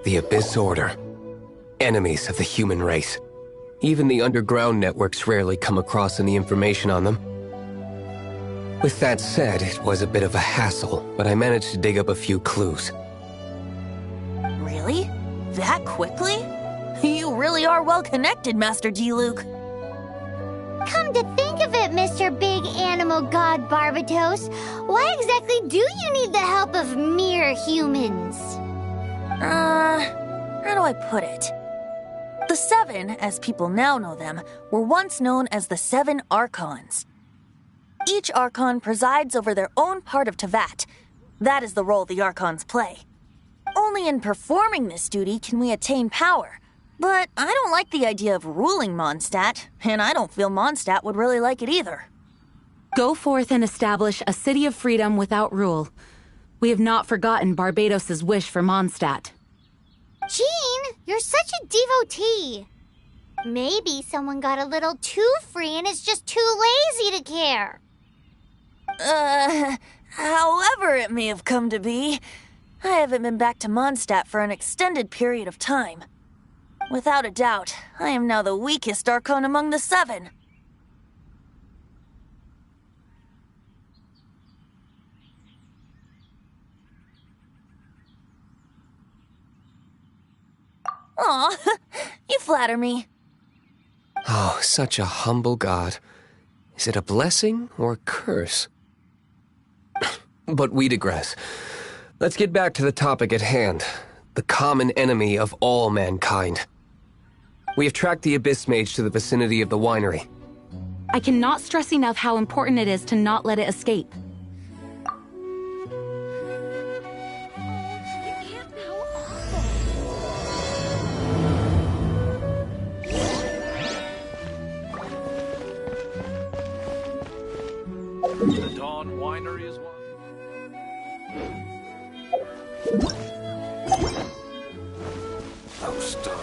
The Abyss Order. Enemies of the human race. Even the underground networks rarely come across any information on them. With that said, it was a bit of a hassle, but I managed to dig up a few clues. Really? That quickly? You really are well connected, Master D-Luke. Come to think of it, Mr. Big Animal God Barbatos, why exactly do you need the help of mere humans? How do I put it? The Seven, as people now know them, were once known as the Seven Archons. Each Archon presides over their own part of Teyvat. That is the role the Archons play. Only in performing this duty can we attain power. But I don't like the idea of ruling Mondstadt, and I don't feel Mondstadt would really like it either. Go forth and establish a city of freedom without rule. We have not forgotten Barbatos' wish for Mondstadt. Jean, you're such a devotee. Maybe someone got a little too free and is just too lazy to care. However it may have come to be, I haven't been back to Mondstadt for an extended period of time. Without a doubt, I am now the weakest Archon among the Seven. Aw, you flatter me. Oh, such a humble god. Is it a blessing or a curse? But we digress. Let's get back to the topic at hand. The common enemy of all mankind. We have tracked the Abyss Mage to the vicinity of the winery. I cannot stress enough how important it is to not let it escape. The Dawn Winery is one. Oh, stop.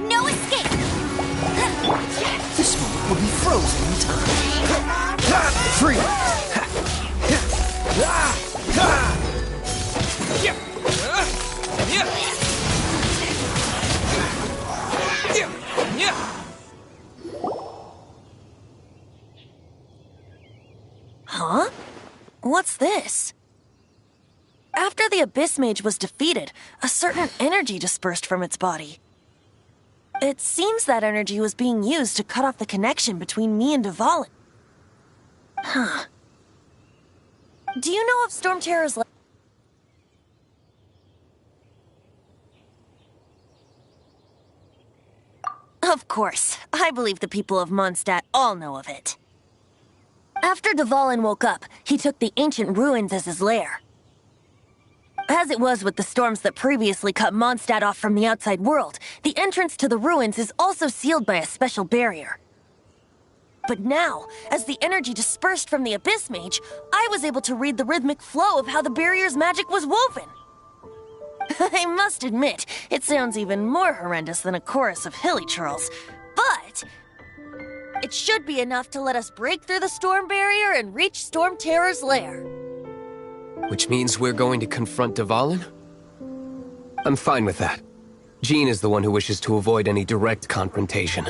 No escape! This moment will be frozen in time. Freeze! Huh? What's this? After the Abyss Mage was defeated, a certain energy dispersed from its body. It seems that energy was being used to cut off the connection between me and Dvalin. Huh. Do you know of Storm Terror's Of course. I believe the people of Mondstadt all know of it. After Dvalin woke up, he took the ancient ruins as his lair. As it was with the storms that previously cut Mondstadt off from the outside world, the entrance to the ruins is also sealed by a special barrier. But now, as the energy dispersed from the Abyss Mage, I was able to read the rhythmic flow of how the barrier's magic was woven. I must admit, it sounds even more horrendous than a chorus of hilly churls, but it should be enough to let us break through the storm barrier and reach Storm Terror's lair. Which means we're going to confront Dvalin? I'm fine with that. Jean is the one who wishes to avoid any direct confrontation.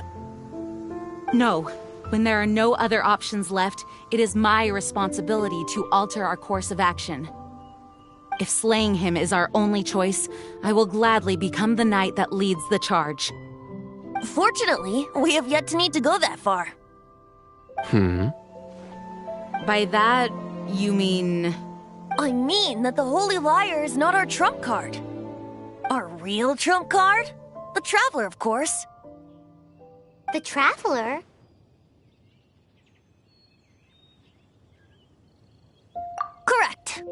No. When there are no other options left, it is my responsibility to alter our course of action. If slaying him is our only choice, I will gladly become the knight that leads the charge. Fortunately, we have yet to need to go that far. By that, you mean... I mean that the Holy Liar is not our trump card. Our real trump card? The Traveler, of course. The Traveler? Correct.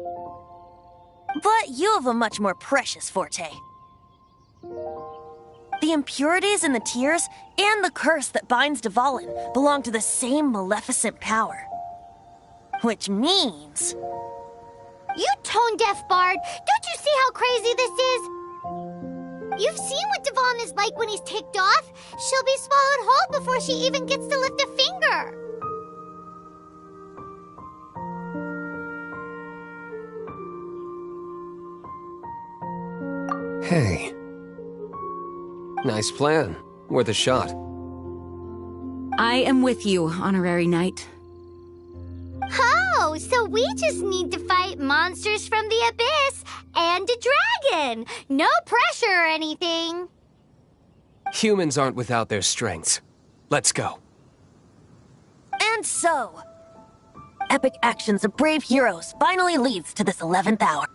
But you have a much more precious forte. The impurities in the tears and the curse that binds Dvalin belong to the same maleficent power. Which means... You tone-deaf bard! Don't you see how crazy this is? You've seen what Dvalin is like when he's ticked off. She'll be swallowed whole before she even gets to lift a finger. Hey. Nice plan. Worth a shot. I am with you, Honorary Knight. Oh, so we just need to fight monsters from the abyss and a dragon. No pressure or anything. Humans aren't without their strengths. Let's go. And so, epic actions of brave heroes finally leads to this 11th hour.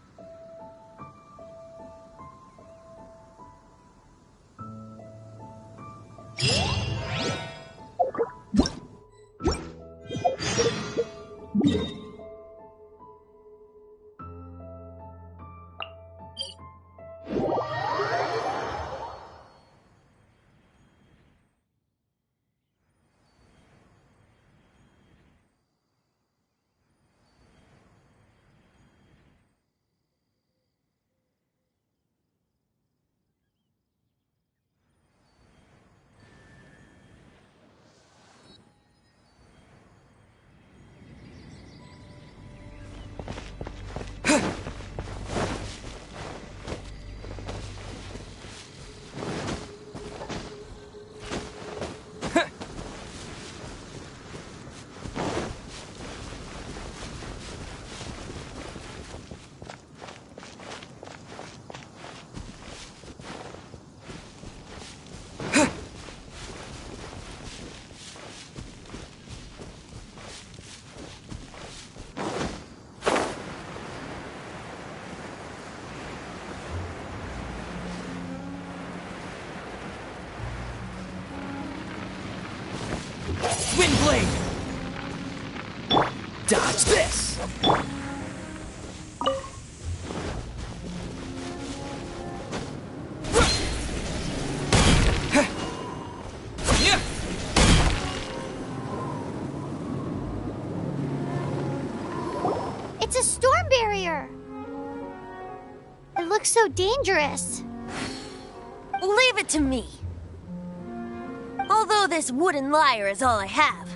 Windblade! Dodge this! It's a storm barrier. It looks so dangerous. Leave it to me. Although this wooden lyre is all I have.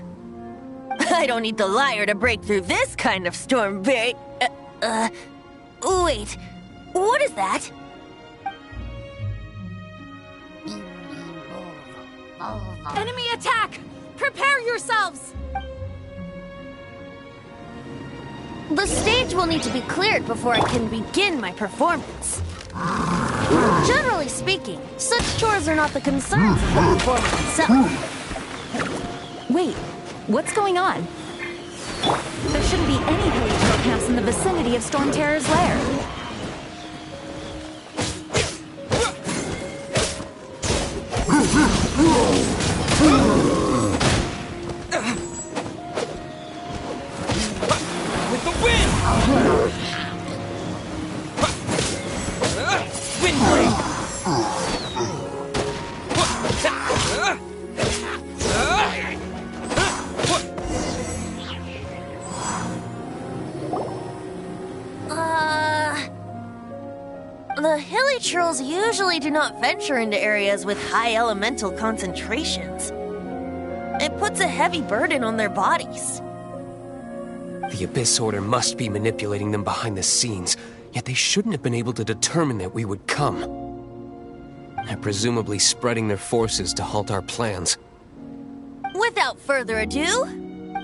I don't need the lyre to break through this kind of storm barrier. Wait. What is that? Enemy attack! Prepare yourselves! The stage will need to be cleared before I can begin my performance. Generally speaking, such chores are not the concerns of the performance itself. Wait, what's going on? There shouldn't be any Hilly Trail camps in the vicinity of Storm Terror's lair. With the wind! Windblade! The hilly trolls usually do not venture into areas with high elemental concentrations. It puts a heavy burden on their bodies. The Abyss Order must be manipulating them behind the scenes, yet they shouldn't have been able to determine that we would come. They're presumably spreading their forces to halt our plans. Without further ado,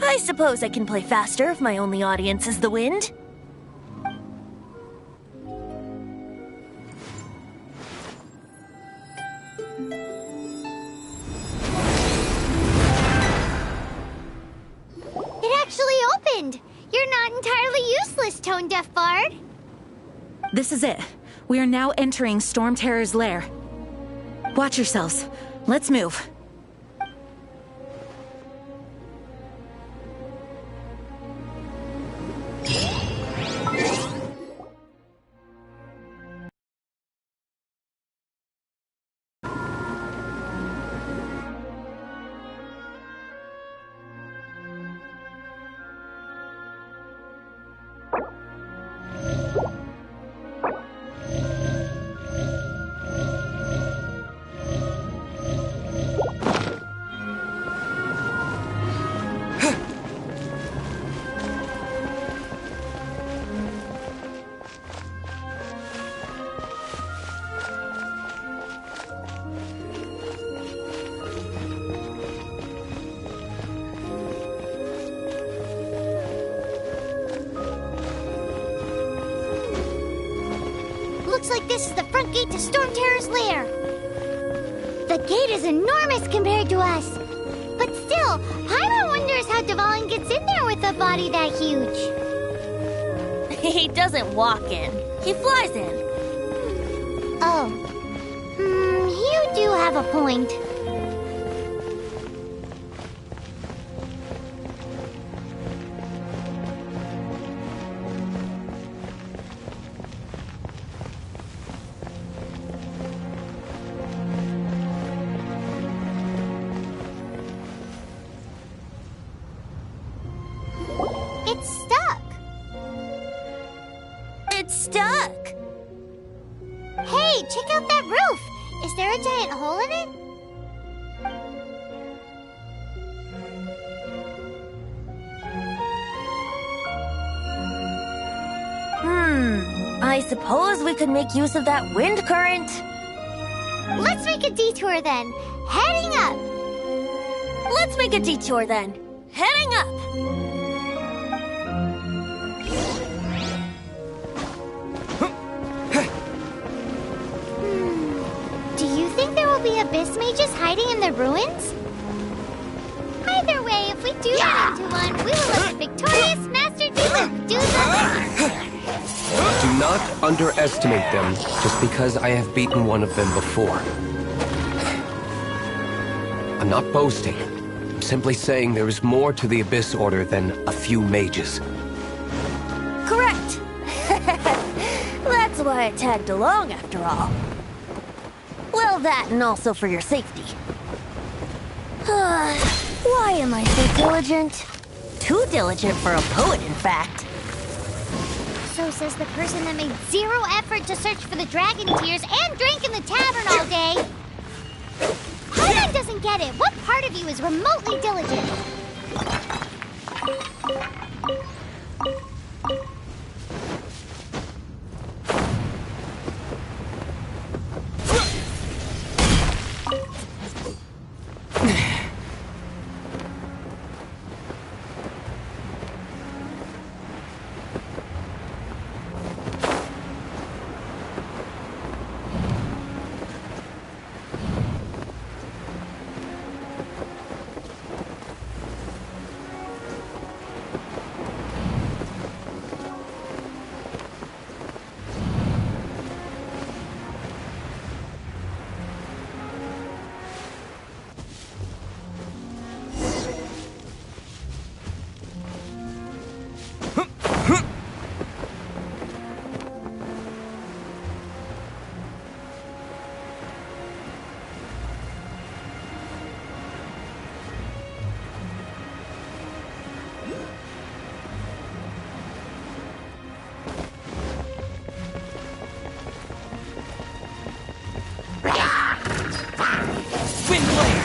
I suppose I can play faster if my only audience is the wind. It actually opened. You're not entirely useless, Tone Deaf Bard. This is it. We are now entering Storm Terror's lair. Watch yourselves. Let's move. like this is the front gate to Storm Terror's lair. The gate is enormous compared to us. But still, Paimon wonders how Dvalin gets in there with a body that huge. He doesn't walk in. He flies in. Oh. You do have a point. It's stuck. It's stuck. Hey, check out that roof. Is there a giant hole in it? I suppose we could make use of that wind current. Let's make a detour then. Heading up. Let's make a detour then. Heading up. Do you think there will be abyss mages hiding in the ruins? Either way, if we do run into one, we will let the victorious Master Diluc do the... Do not underestimate them just because I have beaten one of them before. I'm not boasting. I'm simply saying there is more to the Abyss Order than a few mages. Correct. That's why I tagged along after all. Well, that and also for your safety. Why am I so diligent? Too diligent for a poet, in fact. So says the person that made zero effort to search for the dragon tears and drank in the tavern all day. Paimon doesn't get it. What part of you is remotely diligent? Wind Blade!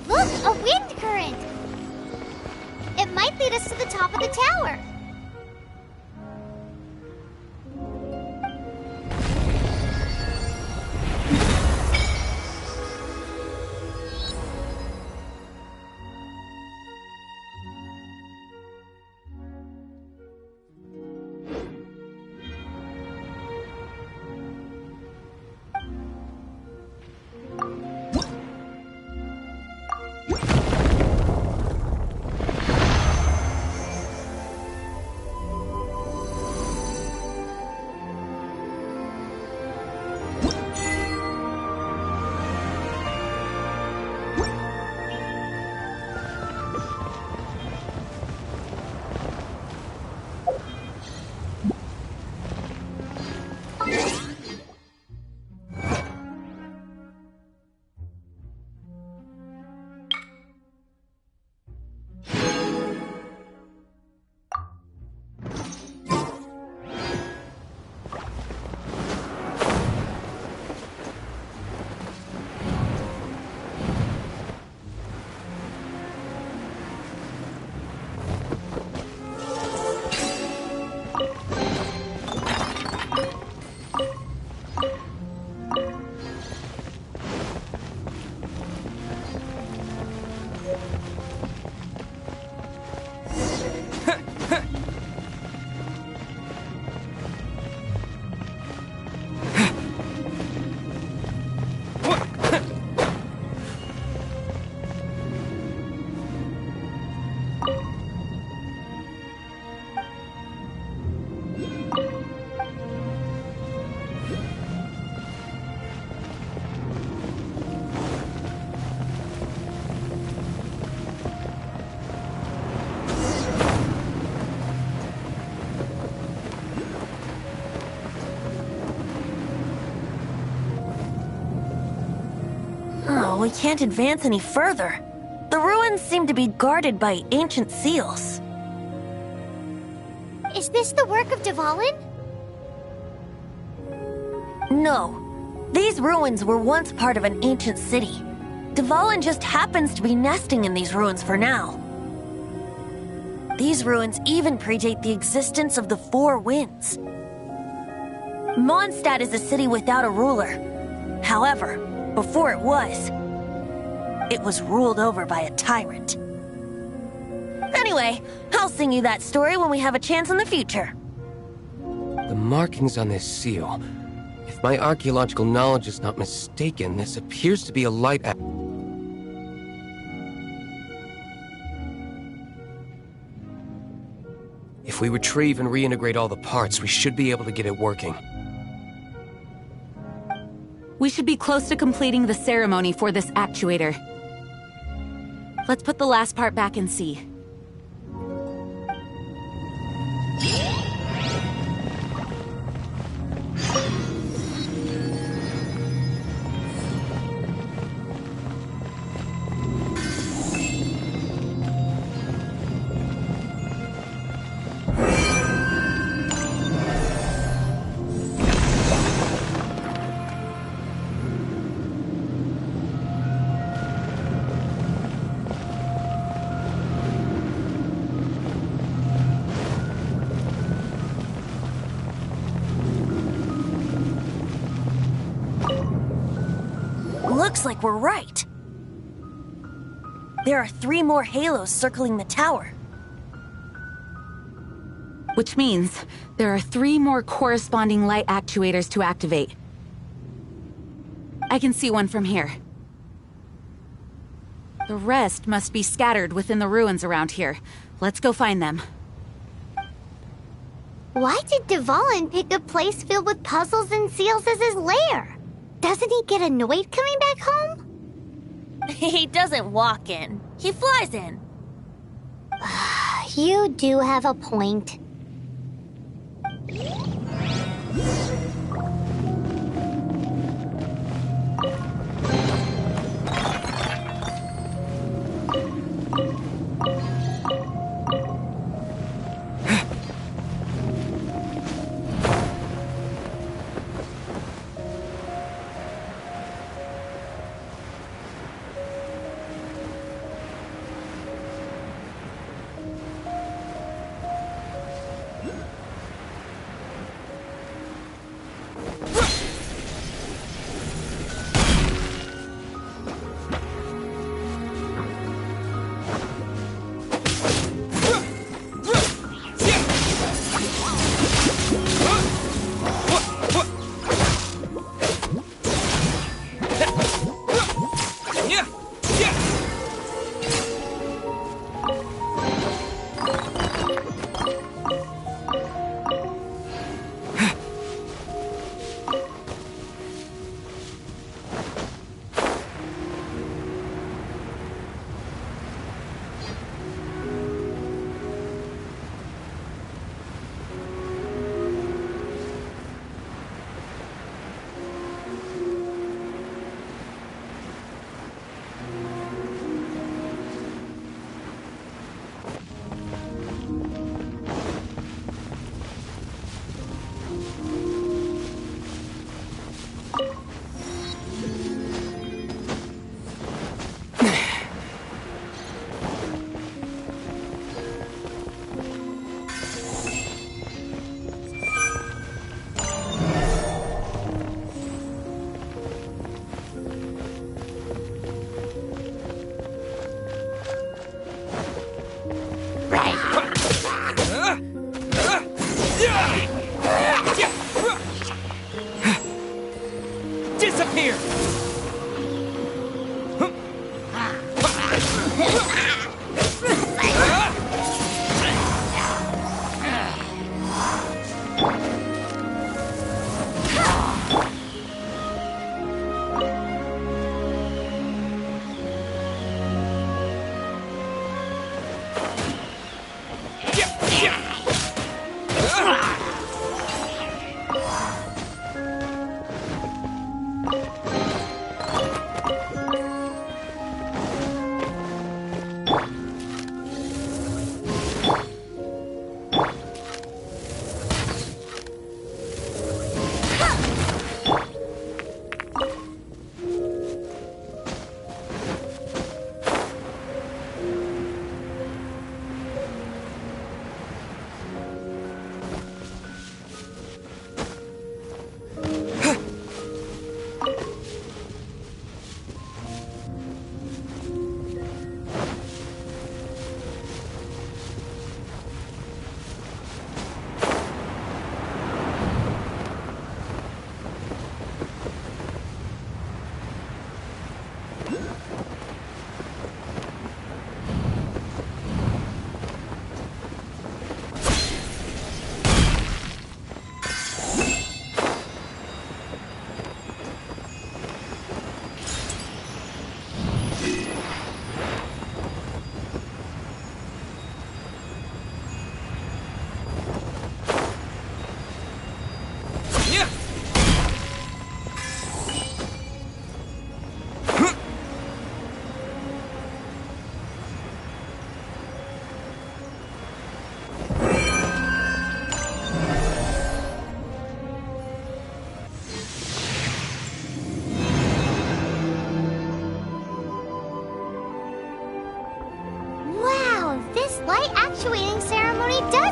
Look, a wind current! It might lead us to the top of the tower. we can't advance any further. The ruins seem to be guarded by ancient seals. Is this the work of Dvalin? No. These ruins were once part of an ancient city. Dvalin just happens to be nesting in these ruins for now. These ruins even predate the existence of the Four Winds. Mondstadt is a city without a ruler. However, before it was ruled over by a tyrant. Anyway, I'll sing you that story when we have a chance in the future. The markings on this seal. If my archaeological knowledge is not mistaken, this appears to be a light. If we retrieve and reintegrate all the parts, we should be able to get it working. We should be close to completing the ceremony for this actuator. Let's put the last part back and see. Looks like we're right. There are 3 more halos circling the tower. Which means there are 3 more corresponding light actuators to activate. I can see one from here. The rest must be scattered within the ruins around here. Let's go find them. Why did Dvalin pick a place filled with puzzles and seals as his lair? Doesn't he get annoyed coming back home? He doesn't walk in. He flies in. You do have a point.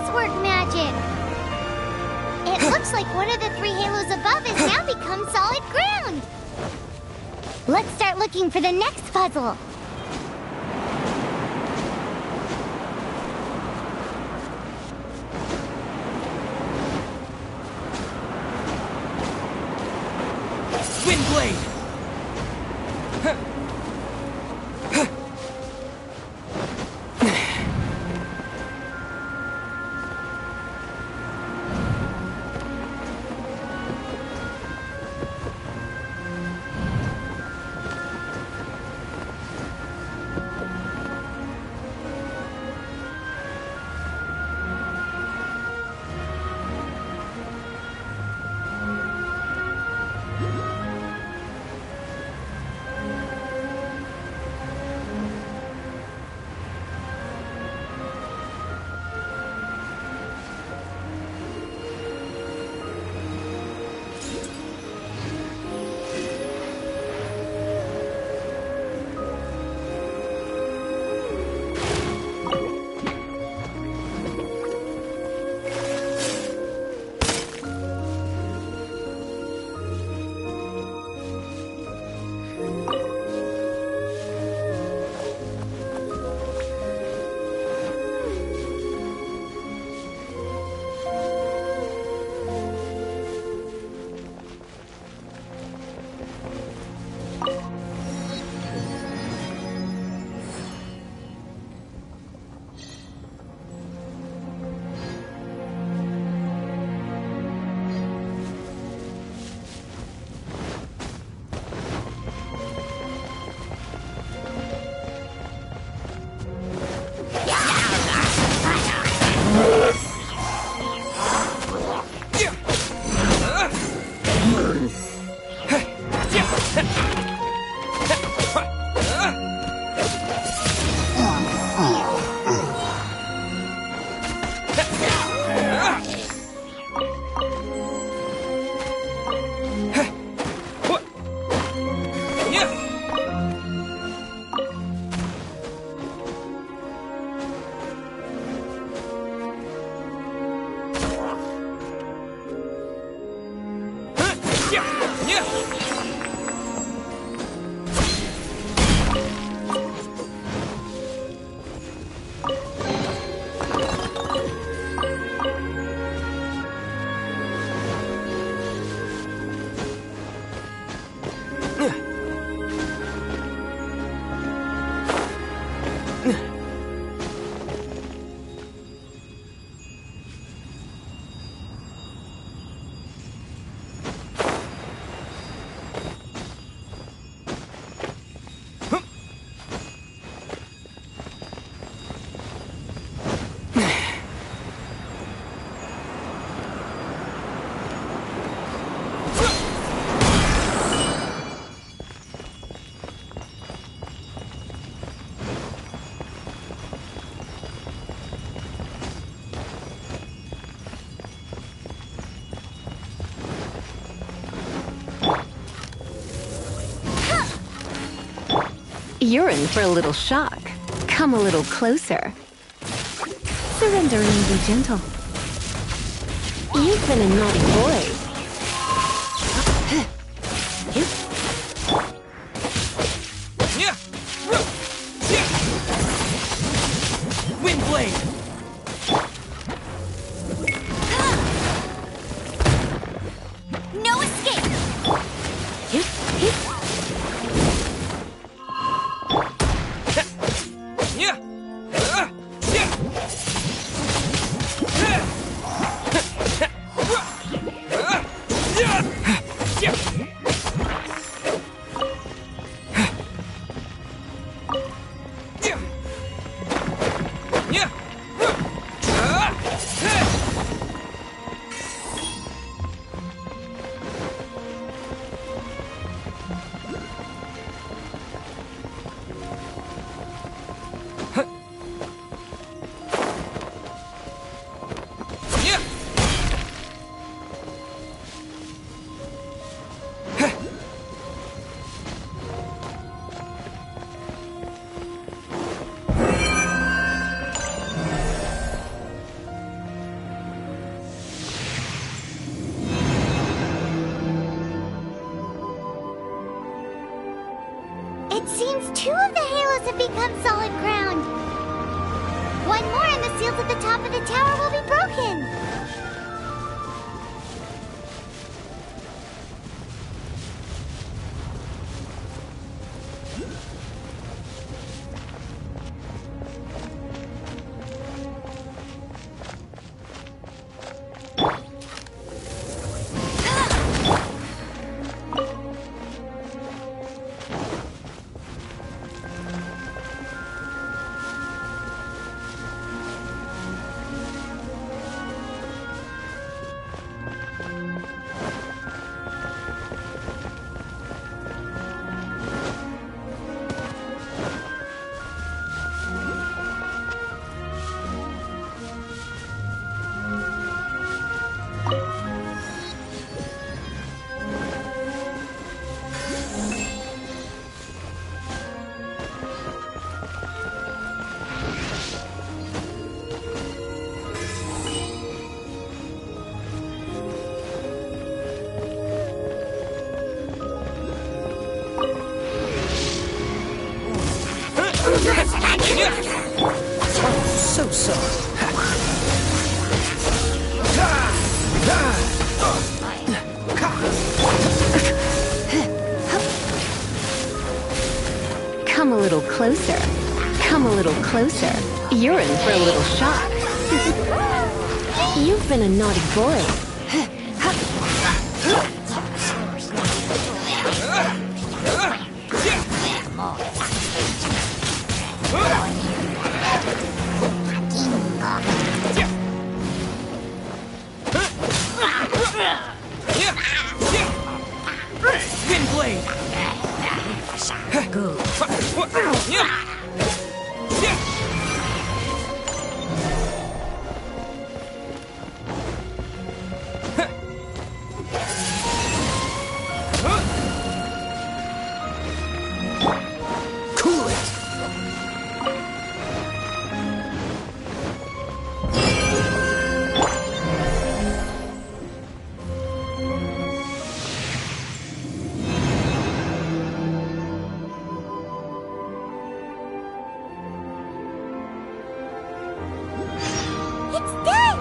work magic. It looks like one of the 3 halos above has now become solid ground. Let's start looking for the next puzzle. Windblade! You're in for a little shock. Come a little closer. Surrender and be gentle. You've been a naughty boy. Windblade! No escape! 2 of the halos have become solid ground. 1 more and the seals at the top of the tower will be broken. So sorry. Come a little closer. Come a little closer. You're in for a little shock. You've been a naughty boy. Spin blade. Go. Cool it. It's done!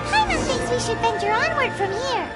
Paimon thinks we should venture onward from here.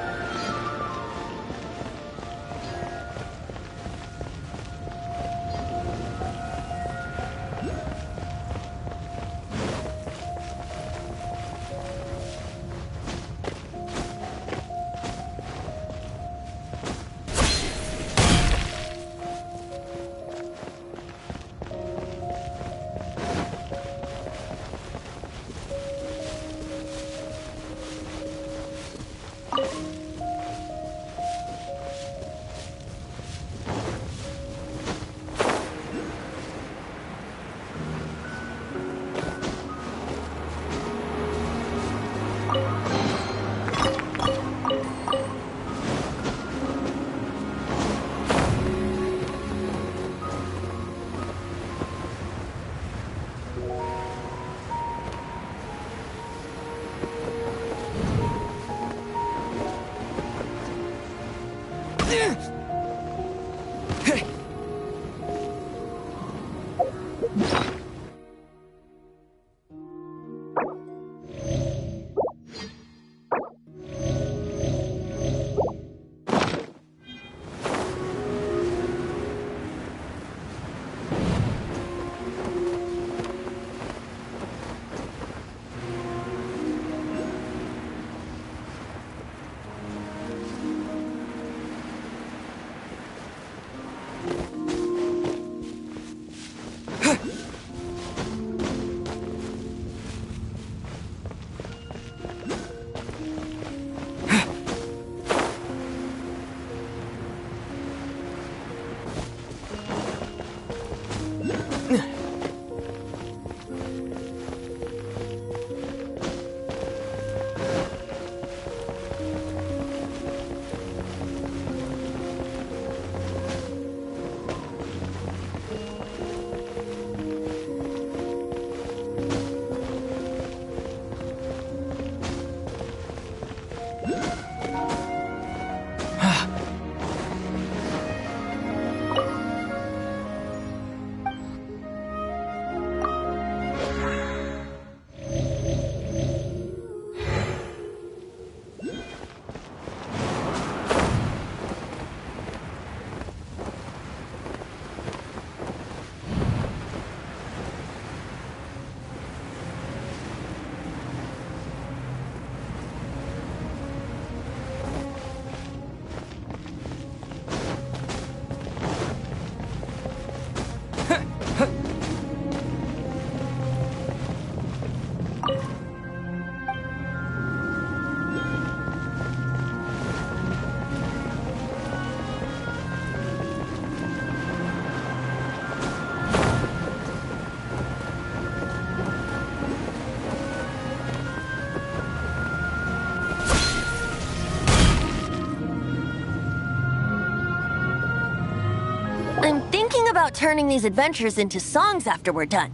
about turning these adventures into songs after we're done?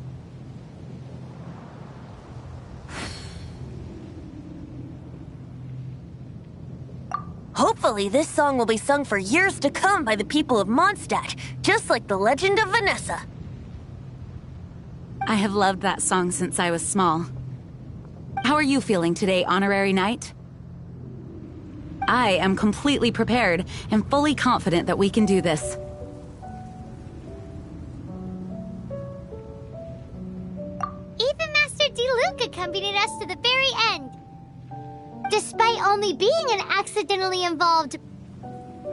Hopefully, this song will be sung for years to come by the people of Mondstadt, just like the legend of Vanessa. I have loved that song since I was small. How are you feeling today, Honorary Knight? I am completely prepared and fully confident that we can do this. Even Master D-Luke accompanied us to the very end. Despite only being an accidentally involved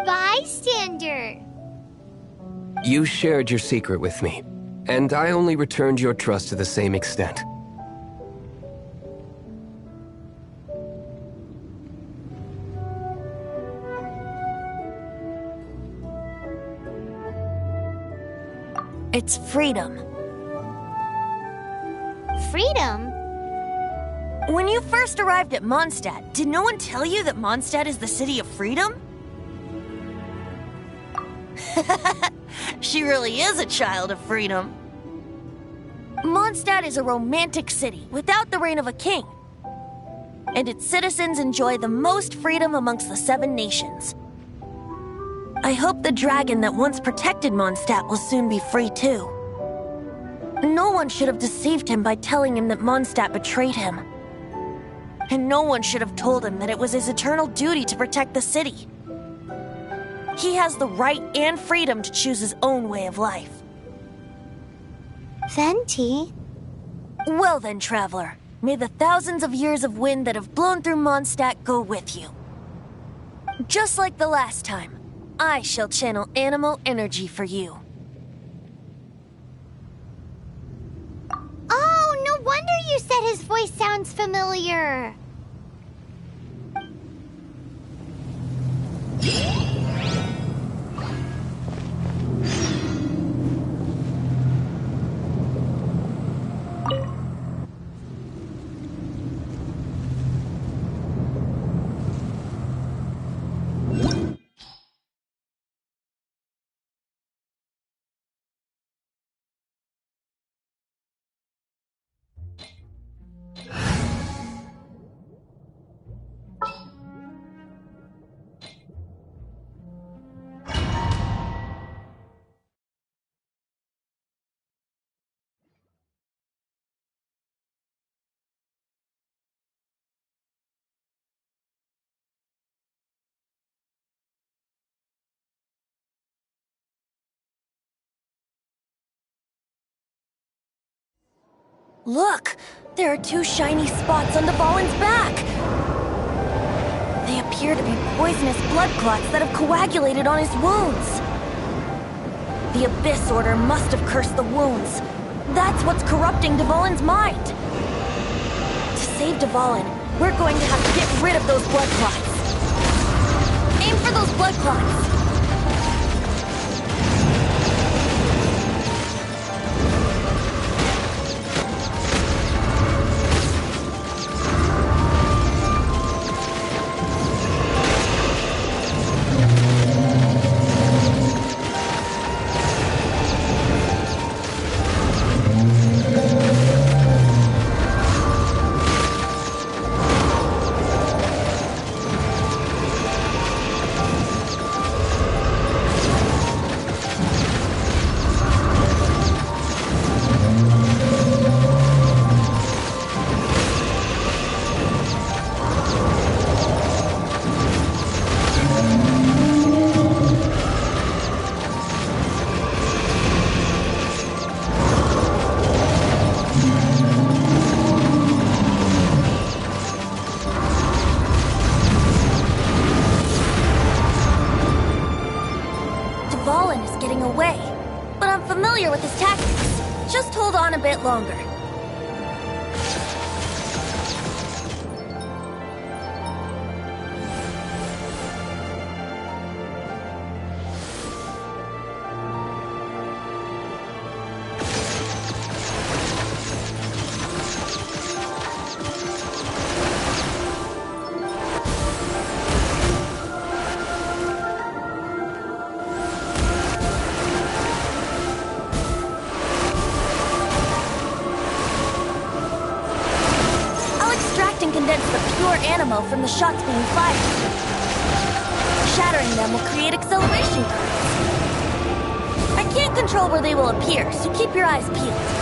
bystander. You shared your secret with me, and I only returned your trust to the same extent. It's freedom. Freedom? When you first arrived at Mondstadt, did no one tell you that Mondstadt is the city of freedom? She really is a child of freedom. Mondstadt is a romantic city without the reign of a king. And its citizens enjoy the most freedom amongst the 7 nations. I hope the dragon that once protected Mondstadt will soon be free too. No one should have deceived him by telling him that Mondstadt betrayed him. And no one should have told him that it was his eternal duty to protect the city. He has the right and freedom to choose his own way of life. Venti? Well then, traveler, may the thousands of years of wind that have blown through Mondstadt go with you. Just like the last time, I shall channel animal energy for you. Oh, no wonder you said his voice sounds familiar. Look! There are 2 shiny spots on Dvalin's back! They appear to be poisonous blood clots that have coagulated on his wounds. The Abyss Order must have cursed the wounds. That's what's corrupting Dvalin's mind. To save Dvalin, we're going to have to get rid of those blood clots. Aim for those blood clots! A bit longer. condense the pure animo from the shots being fired. Shattering them will create acceleration currents. I can't control where they will appear, so keep your eyes peeled.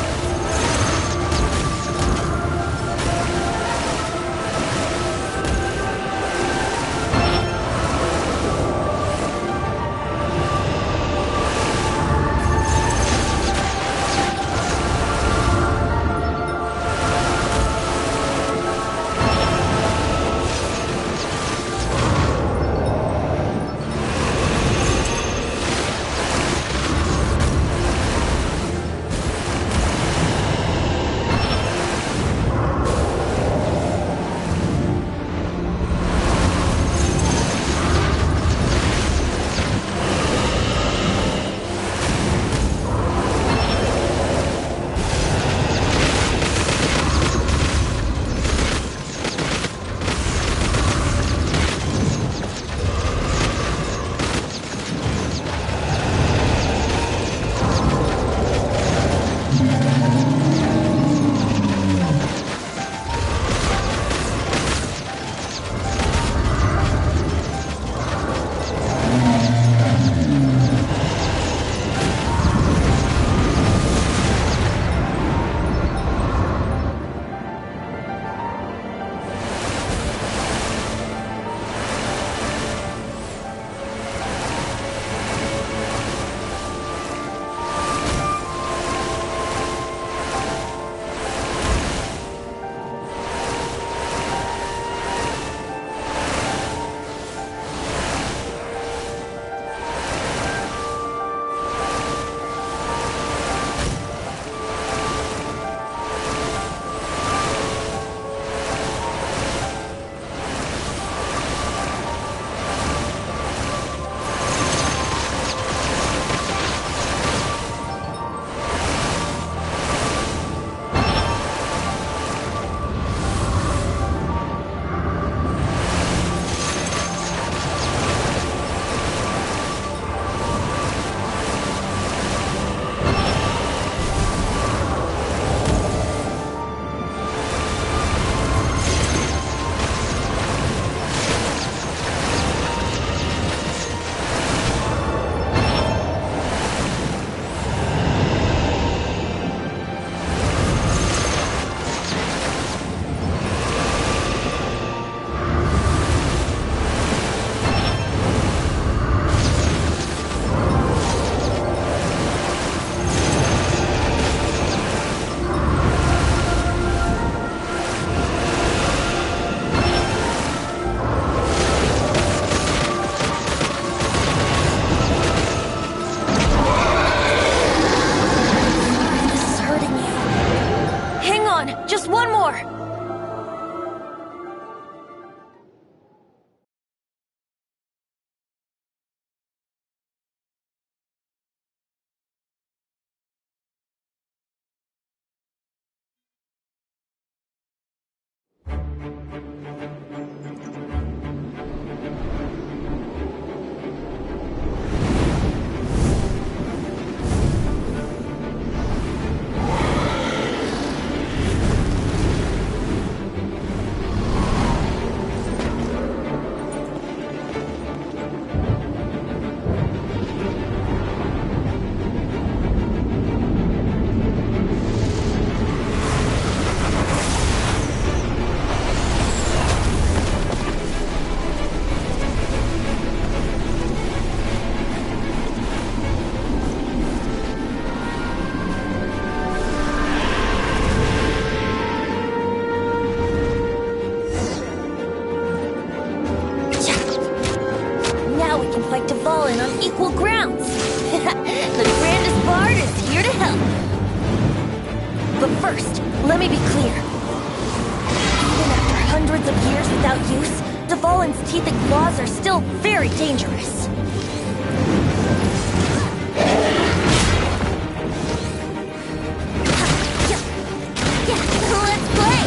equal grounds. The grandest bard is here to help. But first, let me be clear. Even after hundreds of years without use, Dvalin's teeth and claws are still very dangerous. Let's play!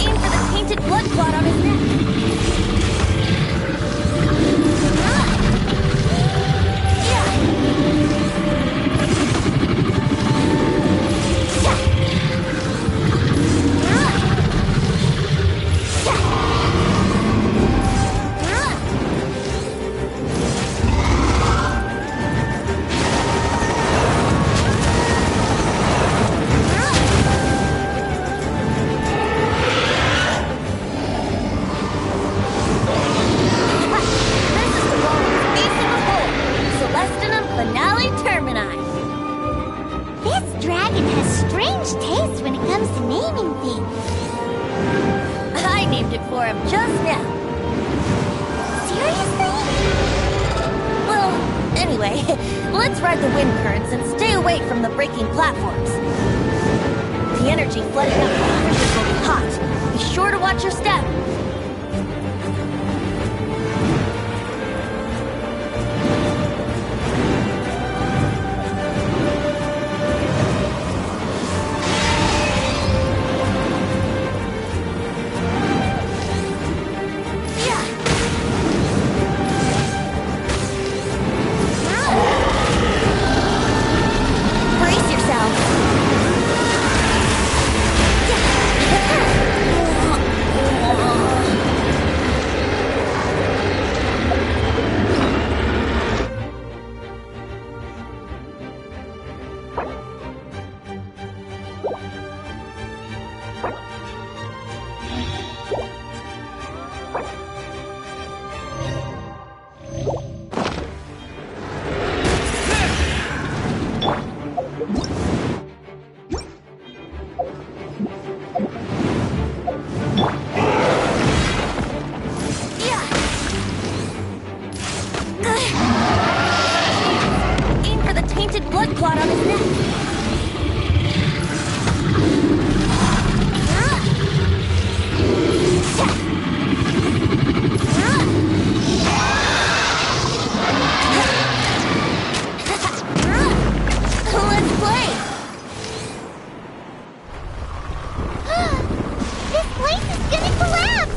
Aim for the painted blood clot on his neck. thing. I named it for him just now. Seriously? Well, anyway, let's ride the wind currents and stay away from the breaking platforms. The energy flooding up the fissures will be hot. Be sure to watch your step. Brace yourself. Aim for the tainted blood clot on his neck. Let's play! This place is gonna collapse!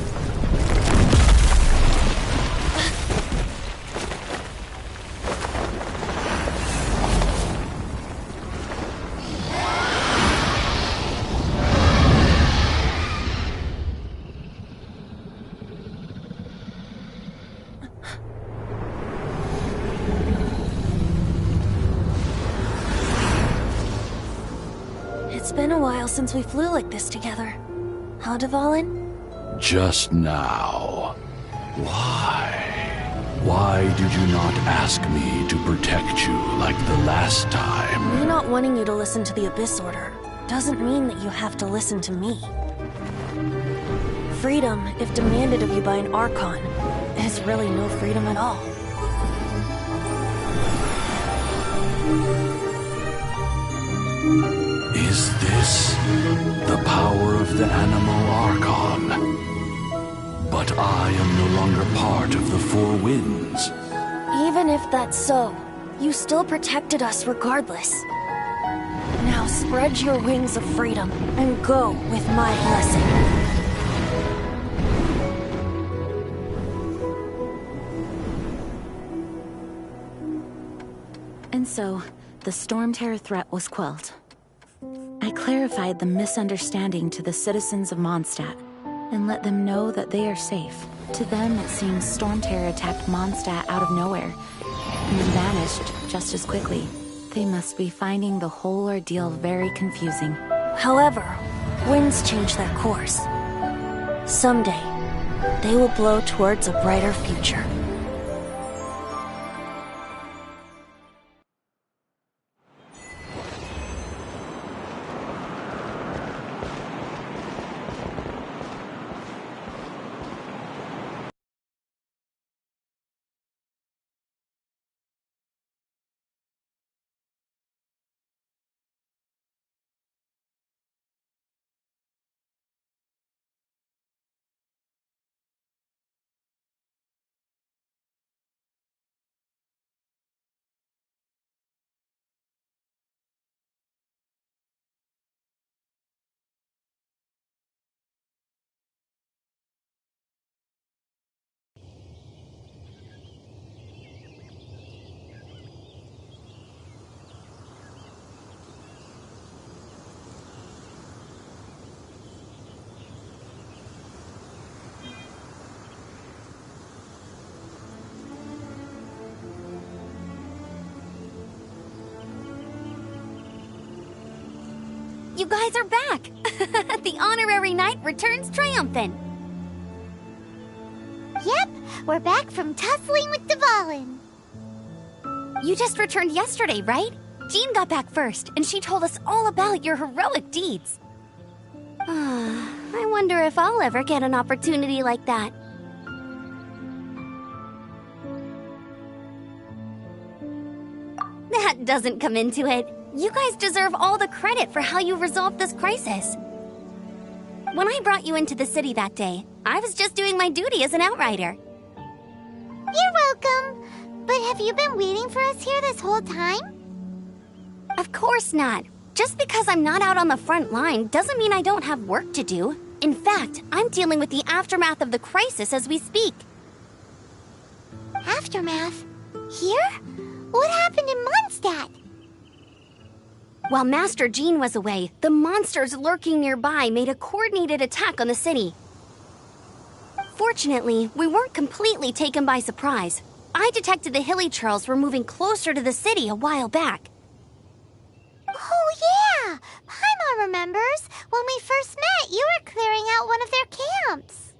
It's been a while since we flew like this together. Huh, Dvalin? Just now. Why? Why did you not ask me to protect you like the last time? Me not wanting you to listen to the Abyss Order doesn't mean that you have to listen to me. Freedom, if demanded of you by an Archon, is really no freedom at all. Is this the power of the animal Archon? But I am no longer part of the Four Winds. Even if that's so, you still protected us regardless. Now spread your wings of freedom and go with my blessing. And so, the Storm Terror threat was quelled. I clarified the misunderstanding to the citizens of Mondstadt, and let them know that they are safe. To them, it seems Storm Terror attacked Mondstadt out of nowhere, and then vanished just as quickly. They must be finding the whole ordeal very confusing. However, winds change their course. Someday, they will blow towards a brighter future. You guys are back! The honorary knight returns triumphant. Yep, we're back from tussling with Dvalin. You just returned yesterday, right? Jean got back first, and she told us all about your heroic deeds. I wonder if I'll ever get an opportunity like that. That doesn't come into it. You guys deserve all the credit for how you resolved this crisis. When I brought you into the city that day, I was just doing my duty as an outrider. You're welcome. But have you been waiting for us here this whole time? Of course not. Just because I'm not out on the front line doesn't mean I don't have work to do. In fact, I'm dealing with the aftermath of the crisis as we speak. Aftermath? Here? What happened in Mondstadt? While Master Jean was away, the monsters lurking nearby made a coordinated attack on the city. Fortunately, we weren't completely taken by surprise. I detected the Hilly Churls were moving closer to the city a while back. Oh, yeah! Paimon remembers. When we first met, you were clearing out one of their camps.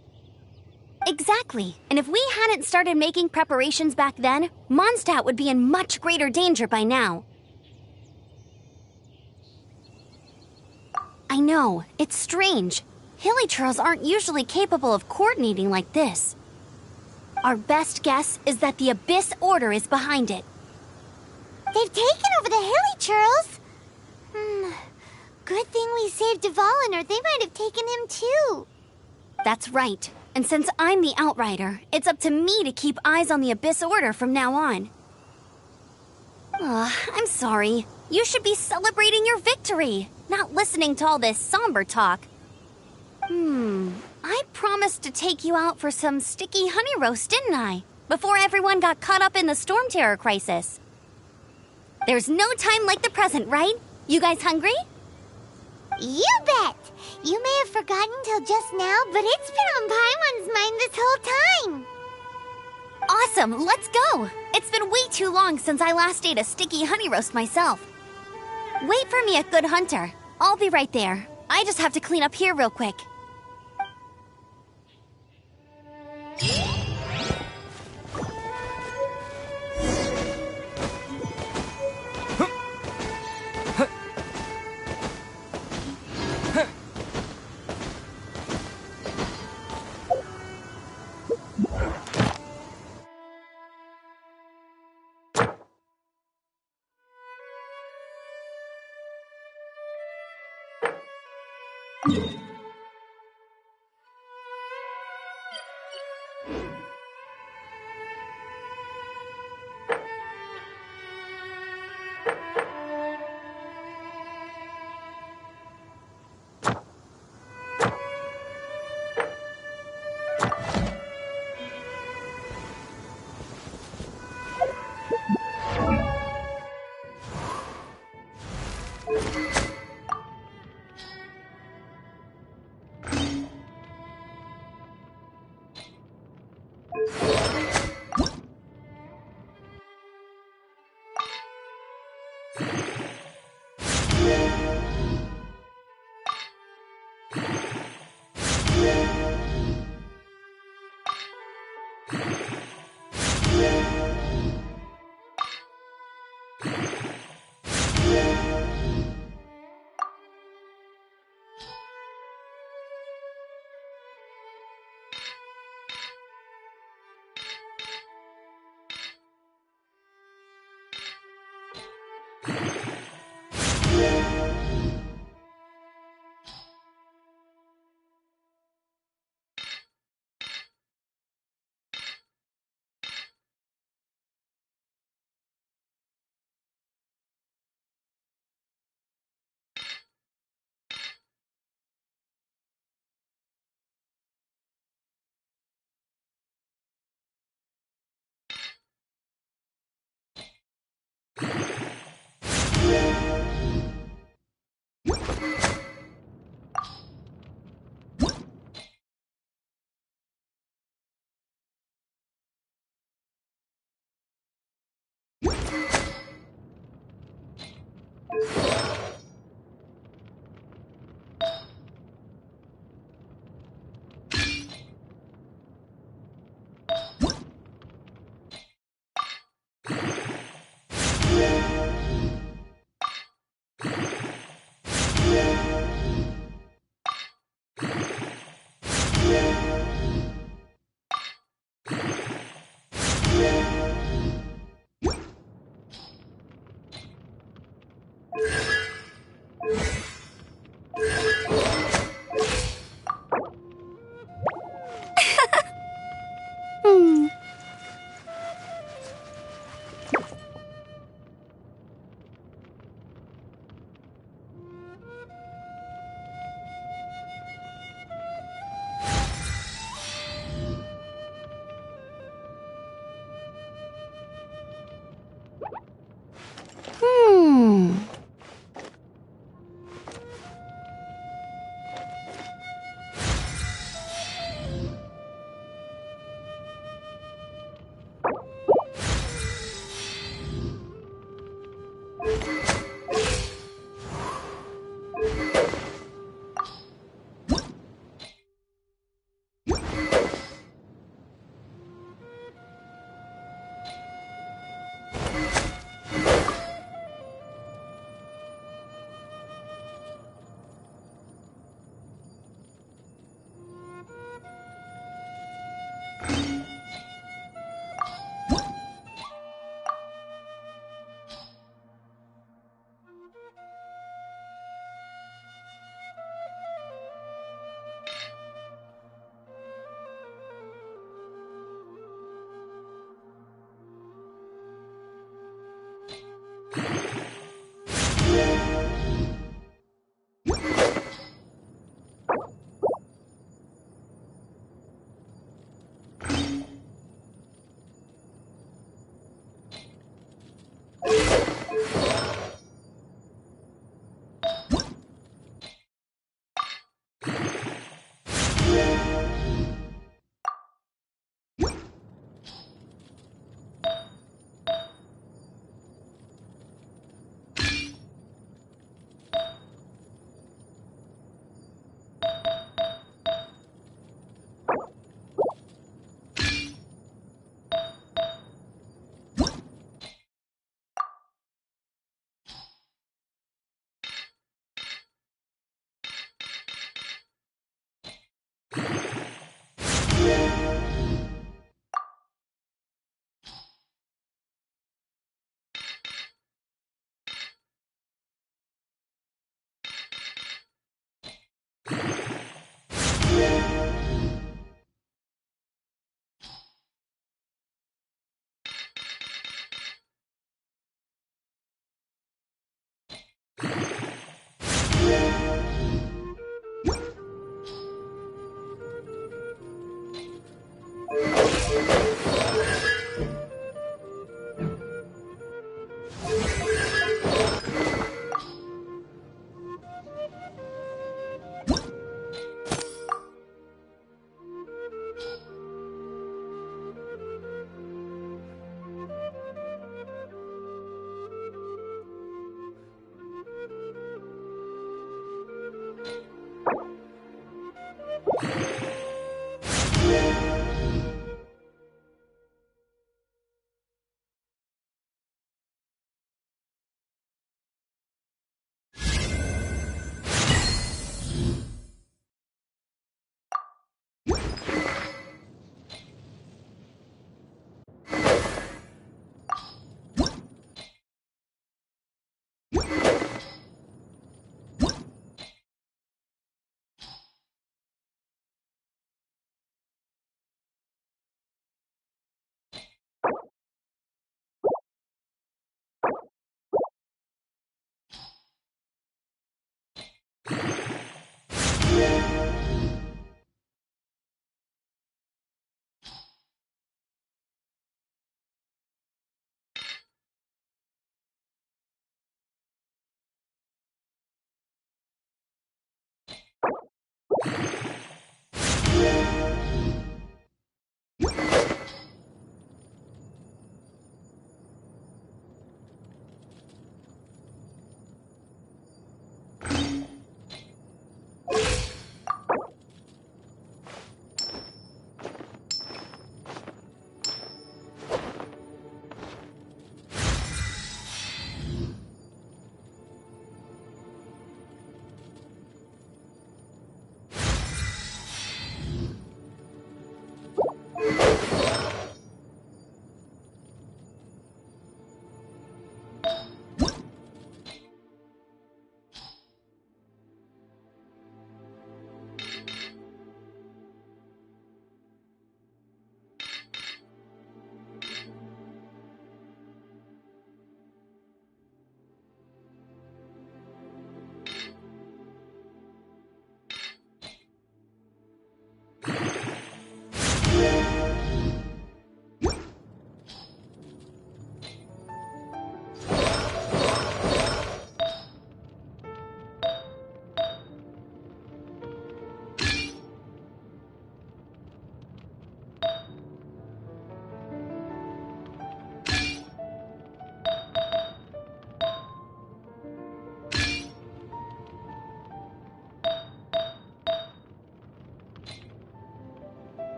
Exactly. And if we hadn't started making preparations back then, Mondstadt would be in much greater danger by now. I know, it's strange. Hilly Churls aren't usually capable of coordinating like this. Our best guess is that the Abyss Order is behind it. They've taken over the Hilly Churls? Good thing we saved Dvalin, or they might have taken him too. That's right. And since I'm the Outrider, it's up to me to keep eyes on the Abyss Order from now on. I'm sorry. You should be celebrating your victory, not listening to all this somber talk. I promised to take you out for some sticky honey roast, didn't I? Before everyone got caught up in the Storm Terror crisis. There's no time like the present, right? You guys hungry? You bet! You may have forgotten till just now, but it's been on Paimon's mind this whole time. Awesome, let's go! It's been way too long since I last ate a sticky honey roast myself. Wait for me at Good Hunter. I'll be right there. I just have to clean up here real quick.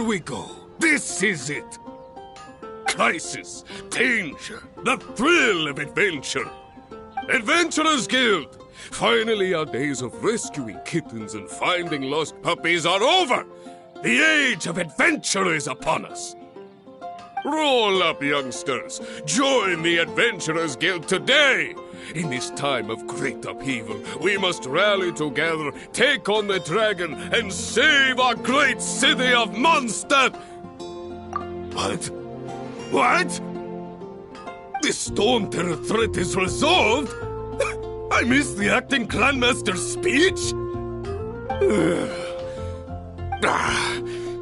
we go. This is it. Crisis, danger, the thrill of adventure. Adventurers Guild! Finally, our days of rescuing kittens and finding lost puppies are over! The age of adventure is upon us! Roll up, youngsters! Join the Adventurers Guild today! In this time of great upheaval, we must rally together, take on the dragon, and save our great city of Mondstadt! What? What? The Storm Terror threat is resolved? I missed the acting clanmaster's speech?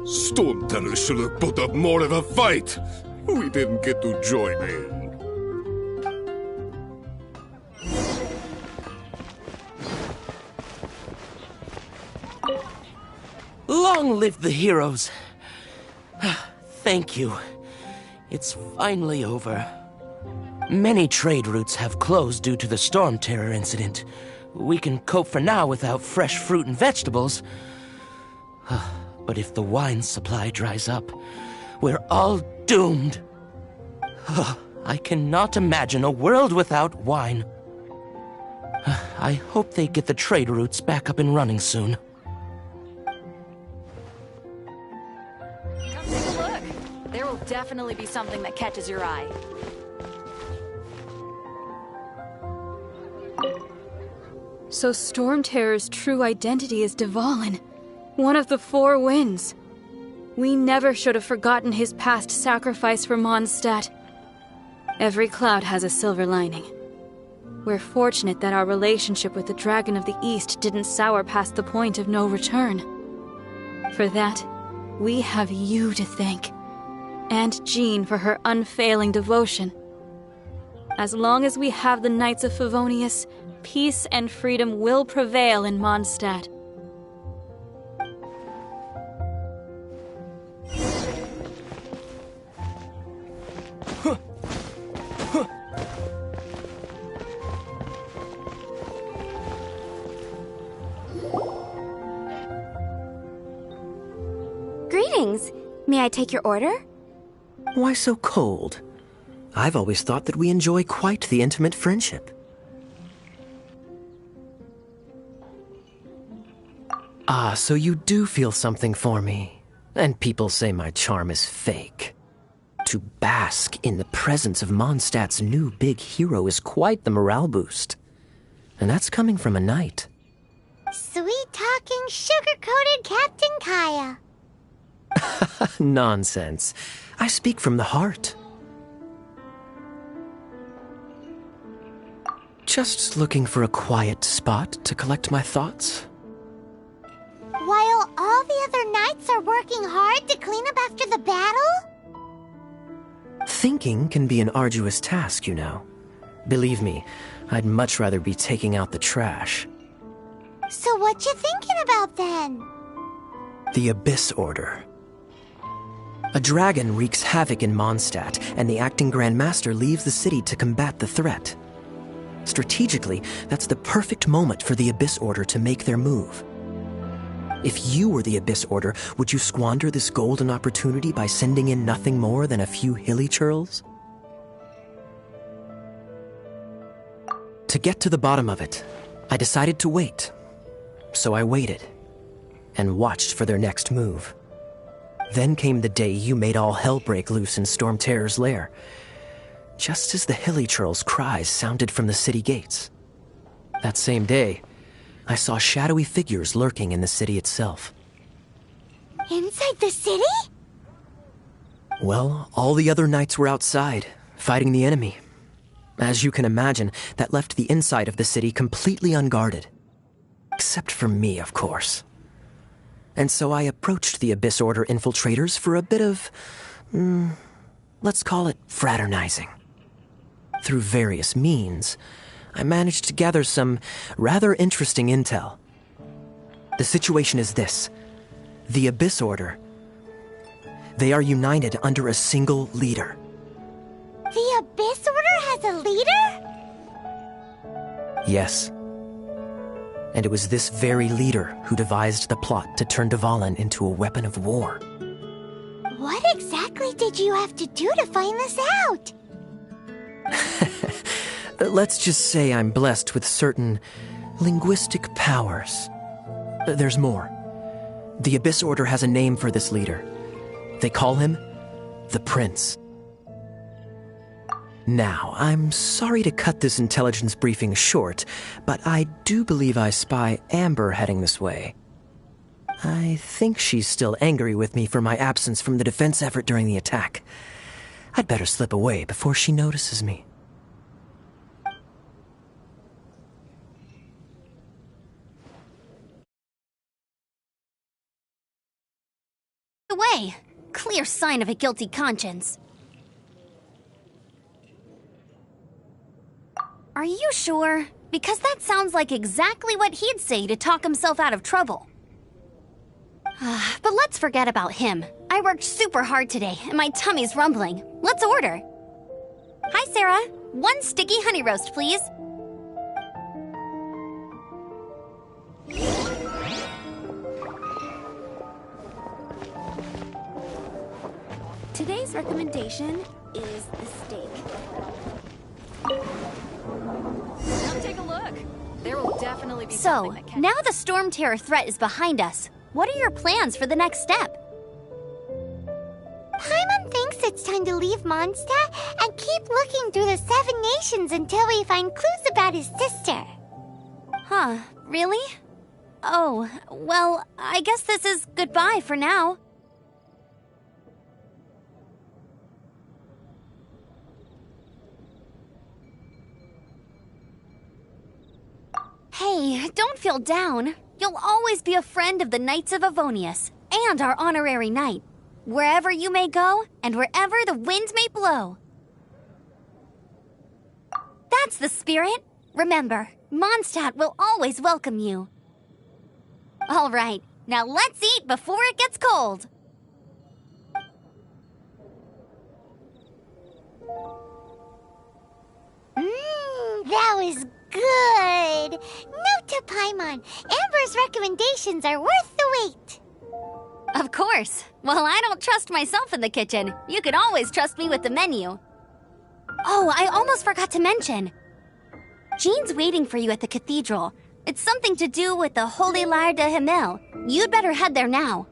Storm Terror should have put up more of a fight. We didn't get to join in. Long live the heroes. Thank you. It's finally over. Many trade routes have closed due to the Storm Terror incident. We can cope for now without fresh fruit and vegetables. But if the wine supply dries up, we're all doomed. I cannot imagine a world without wine. I hope they get the trade routes back up and running soon. Come take a look. There will definitely be something that catches your eye. So Storm Terror's true identity is Dvalin, one of the Four Winds. We never should have forgotten his past sacrifice for Mondstadt. Every cloud has a silver lining. We're fortunate that our relationship with the Dragon of the East didn't sour past the point of no return. For that, we have you to thank, and Jean for her unfailing devotion. As long as we have the Knights of Favonius, peace and freedom will prevail in Mondstadt. Greetings. May I take your order? Why so cold? I've always thought that we enjoy quite the intimate friendship. Ah, so you do feel something for me. And people say my charm is fake. To bask in the presence of Mondstadt's new big hero is quite the morale boost. And that's coming from a knight. Sweet-talking, sugar-coated Captain Kaya. Nonsense. I speak from the heart. Just looking for a quiet spot to collect my thoughts. While all the other knights are working hard to clean up after the battle? Thinking can be an arduous task, you know. Believe me, I'd much rather be taking out the trash. So what you thinking about then? The Abyss Order. A dragon wreaks havoc in Mondstadt, and the acting Grand Master leaves the city to combat the threat. Strategically, that's the perfect moment for the Abyss Order to make their move. If you were the Abyss Order, would you squander this golden opportunity by sending in nothing more than a few hilly churls? To get to the bottom of it, I decided to wait. So I waited, and watched for their next move. Then came the day you made all hell break loose in Storm Terror's lair, just as the hilly churl's cries sounded from the city gates. That same day, I saw shadowy figures lurking in the city itself. Inside the city? Well, all the other knights were outside, fighting the enemy. As you can imagine, that left the inside of the city completely unguarded. Except for me, of course. And so I approached the Abyss Order infiltrators for a bit of, let's call it fraternizing. Through various means, I managed to gather some rather interesting intel. The situation is this. The Abyss Order, they are united under a single leader. The Abyss Order has a leader? Yes. And it was this very leader who devised the plot to turn Dvalin into a weapon of war. What exactly did you have to do to find this out? Let's just say I'm blessed with certain linguistic powers. There's more. The Abyss Order has a name for this leader. They call him the Prince. Now, I'm sorry to cut this intelligence briefing short, but I do believe I spy Amber heading this way. I think she's still angry with me for my absence from the defense effort during the attack. I'd better slip away before she notices me. Away. Clear sign of a guilty conscience. Are you sure? Because that sounds like exactly what he'd say to talk himself out of trouble. But let's forget about him. I worked super hard today, and my tummy's rumbling. Let's order. Hi, Sarah. 1 sticky honey roast, please. Today's recommendation is the steak. Come take a look. There will definitely be So, something that can... now the Storm Terror threat is behind us. What are your plans for the next step? Paimon thinks it's time to leave Mondstadt and keep looking through the 7 nations until we find clues about his sister. Huh, really? Oh, well, I guess this is goodbye for now. Hey, don't feel down. You'll always be a friend of the Knights of Avonius, and our honorary knight. Wherever you may go, and wherever the wind may blow. That's the spirit. Remember, Mondstadt will always welcome you. All right, now let's eat before it gets cold. That was good. Note to Paimon, Amber's recommendations are worth the wait. Of course. Well, I don't trust myself in the kitchen. You can always trust me with the menu. Oh, I almost forgot to mention. Jean's waiting for you at the cathedral. It's something to do with the Holy Lyre de Himmel. You'd better head there now.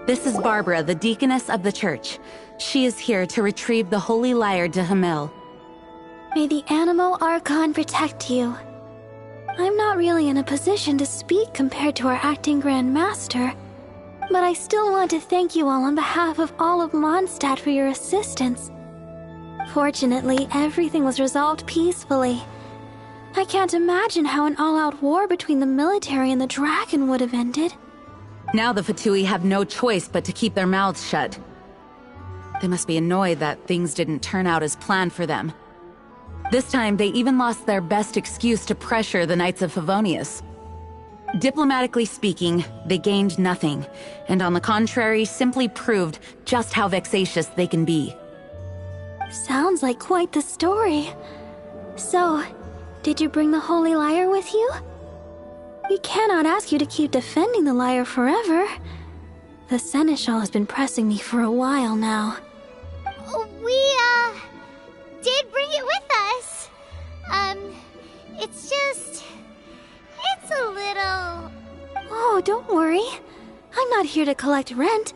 This is Barbara, the deaconess of the church. She is here to retrieve the Holy Lyre de Himmel. May the Animo Archon protect you. I'm not really in a position to speak compared to our acting Grand Master, but I still want to thank you all on behalf of all of Mondstadt for your assistance. Fortunately, everything was resolved peacefully. I can't imagine how an all-out war between the military and the dragon would have ended. Now the Fatui have no choice but to keep their mouths shut. They must be annoyed that things didn't turn out as planned for them. This time, they even lost their best excuse to pressure the Knights of Favonius. Diplomatically speaking, they gained nothing, and on the contrary, simply proved just how vexatious they can be. Sounds like quite the story. So, did you bring the Holy Lyre with you? We cannot ask you to keep defending the lyre forever. The Seneschal has been pressing me for a while now. We, did bring it with us. It's a little... Oh, don't worry. I'm not here to collect rent.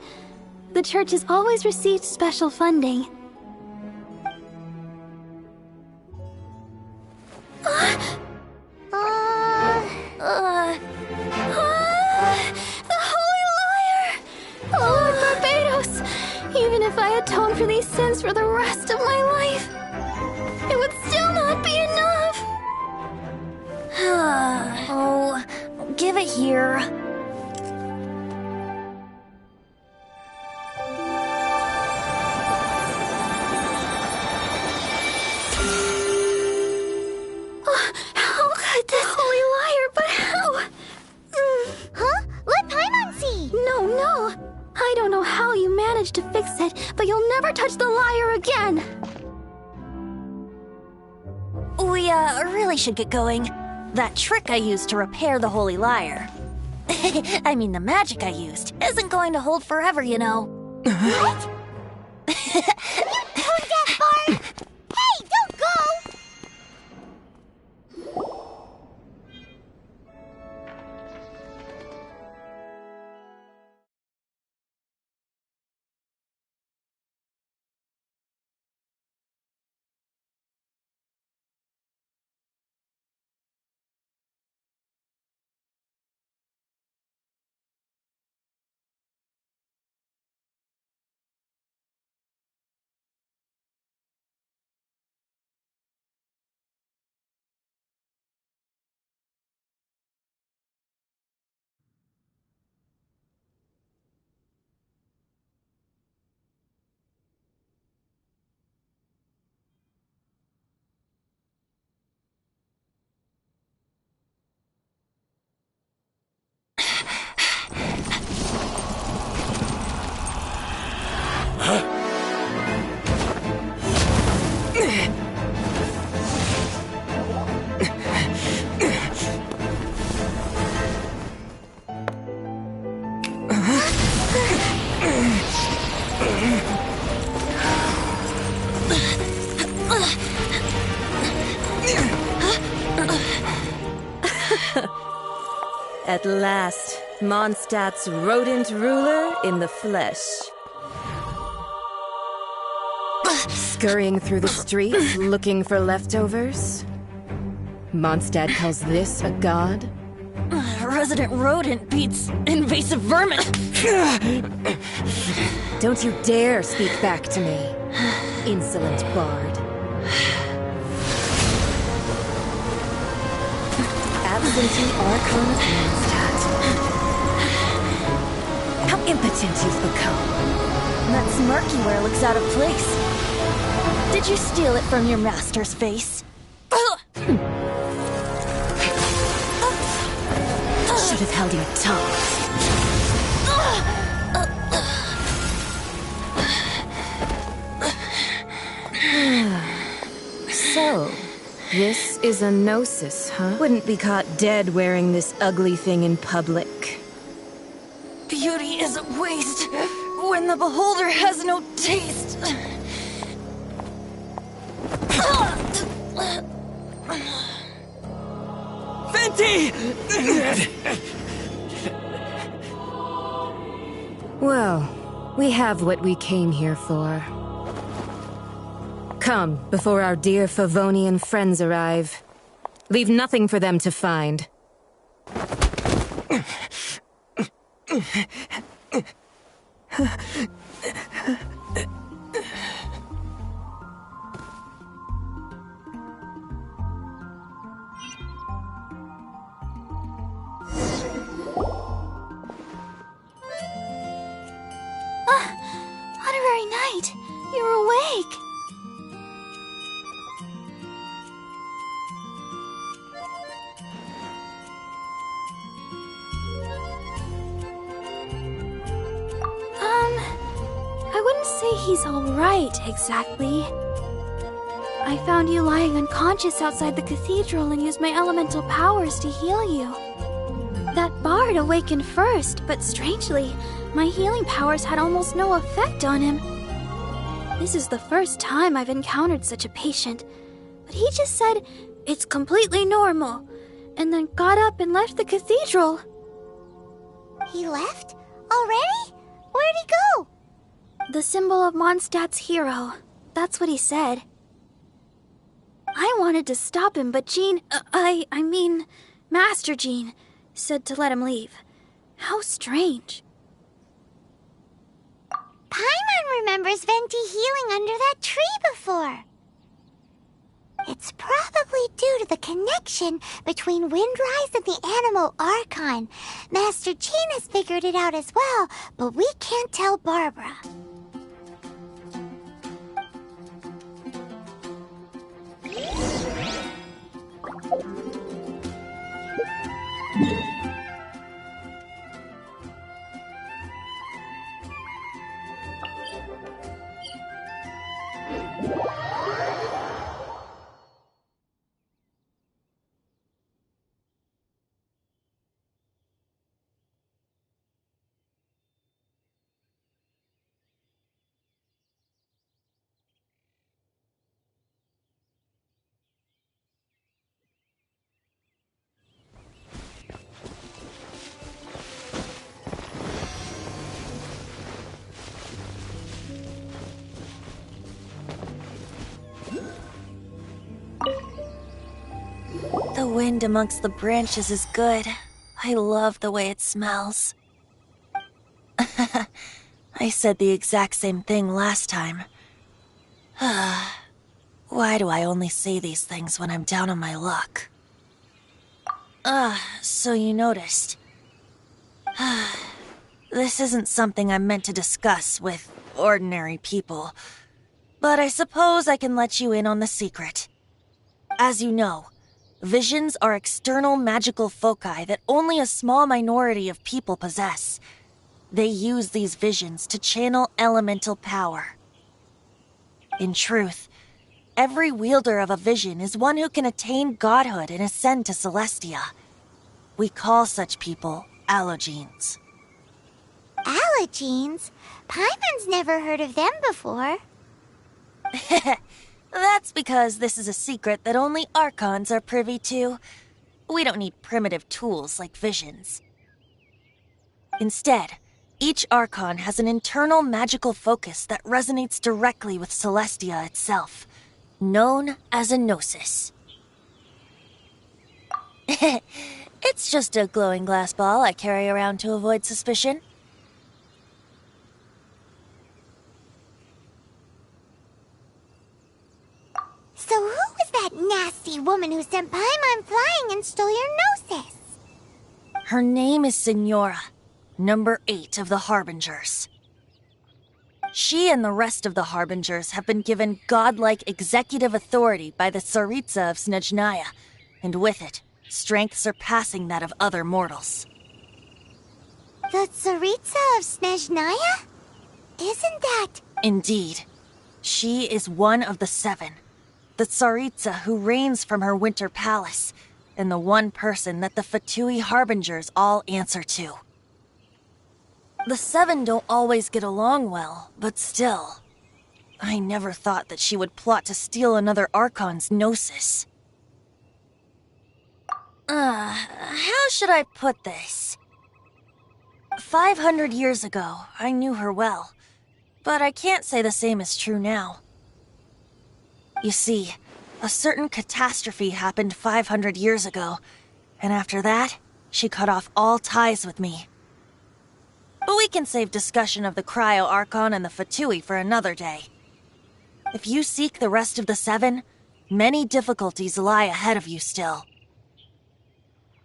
The church has always received special funding. The Holy Lyre! Lord Barbados! Even if I atone for these sins for the rest of my life, it would still not be enough! Oh, give it here. How could this Holy Lyre, but how? Huh? Let Paimon see! No. I don't know how you managed to fix it, but you'll never touch the lyre again! We, really should get going. That trick I used to repair the Holy Lyre. I mean, the magic I used isn't going to hold forever, you know. What? You tone deaf, Bard! Hey, don't go! At last, Mondstadt's rodent ruler in the flesh. Scurrying through the streets, looking for leftovers? Mondstadt calls this a god? Resident rodent beats invasive vermin. Don't you dare speak back to me, insolent bard. Absentee Archon of Mondstadt. How impotent you've become. That smirky wear looks out of place. Did you steal it from your master's face? Should have held your tongue. So, this is a gnosis, huh? Wouldn't be caught dead wearing this ugly thing in public. Beauty is a waste when the beholder has no taste. Venti! Well, we have what we came here for. Come, before our dear Favonian friends arrive. Leave nothing for them to find. Honorary Knight, you're awake. wouldn't say he's alright, exactly. I found you lying unconscious outside the cathedral and used my elemental powers to heal you. That bard awakened first, but strangely, my healing powers had almost no effect on him. This is the first time I've encountered such a patient, but he just said it's completely normal, and then got up and left the cathedral. He left? Already? Where'd he go? The symbol of Mondstadt's hero. That's what he said. I wanted to stop him, but Jean, I mean, Master Jean, said to let him leave. How strange. Paimon remembers Venti healing under that tree before. It's probably due to the connection between Windrise and the Animal Archon. Master Jean has figured it out as well, but we can't tell Barbara. The wind amongst the branches is good. I love the way it smells. I said the exact same thing last time. Why do I only say these things when I'm down on my luck? So you noticed. This isn't something I'm meant to discuss with ordinary people, but I suppose I can let you in on the secret. As you know, visions are external magical foci that only a small minority of people possess. They use these visions to channel elemental power. In truth, every wielder of a vision is one who can attain godhood and ascend to Celestia. We call such people allogenes. Allogenes? Paimon's never heard of them before. That's because this is a secret that only Archons are privy to. We don't need primitive tools like visions. Instead, each Archon has an internal magical focus that resonates directly with Celestia itself, known as a gnosis. It's just a glowing glass ball I carry around to avoid suspicion. So who was that nasty woman who sent Paimon flying and stole your gnosis? Her name is Signora, number 8 of the Harbingers. She and the rest of the Harbingers have been given godlike executive authority by the Tsaritsa of Snezhnaya, and with it, strength surpassing that of other mortals. The Tsaritsa of Snezhnaya? Isn't that... Indeed. She is one of the 7. The Tsaritsa who reigns from her winter palace, and the one person that the Fatui Harbingers all answer to. The 7 don't always get along well, but still. I never thought that she would plot to steal another Archon's gnosis. How should I put this? 500 years ago, I knew her well, but I can't say the same is true now. You see, a certain catastrophe happened 500 years ago, and after that, she cut off all ties with me. But we can save discussion of the Cryo Archon and the Fatui for another day. If you seek the rest of the 7, many difficulties lie ahead of you still.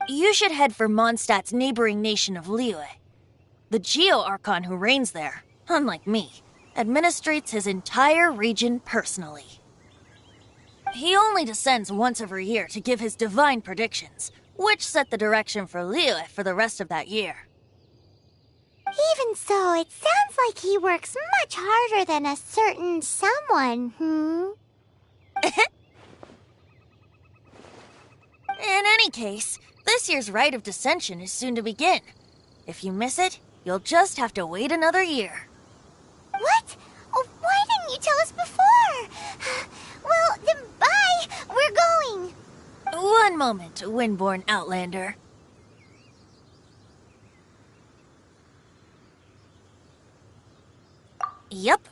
You should head for Mondstadt's neighboring nation of Liyue. The Geo Archon who reigns there, unlike me, administrates his entire region personally. He only descends once every year to give his divine predictions, which set the direction for Liyue for the rest of that year. Even so, it sounds like he works much harder than a certain someone, In any case, this year's Rite of Dissension is soon to begin. If you miss it, you'll just have to wait another year. What? Oh, why didn't you tell us before? Well, then bye! We're going! One moment, Windborn Outlander. Yep.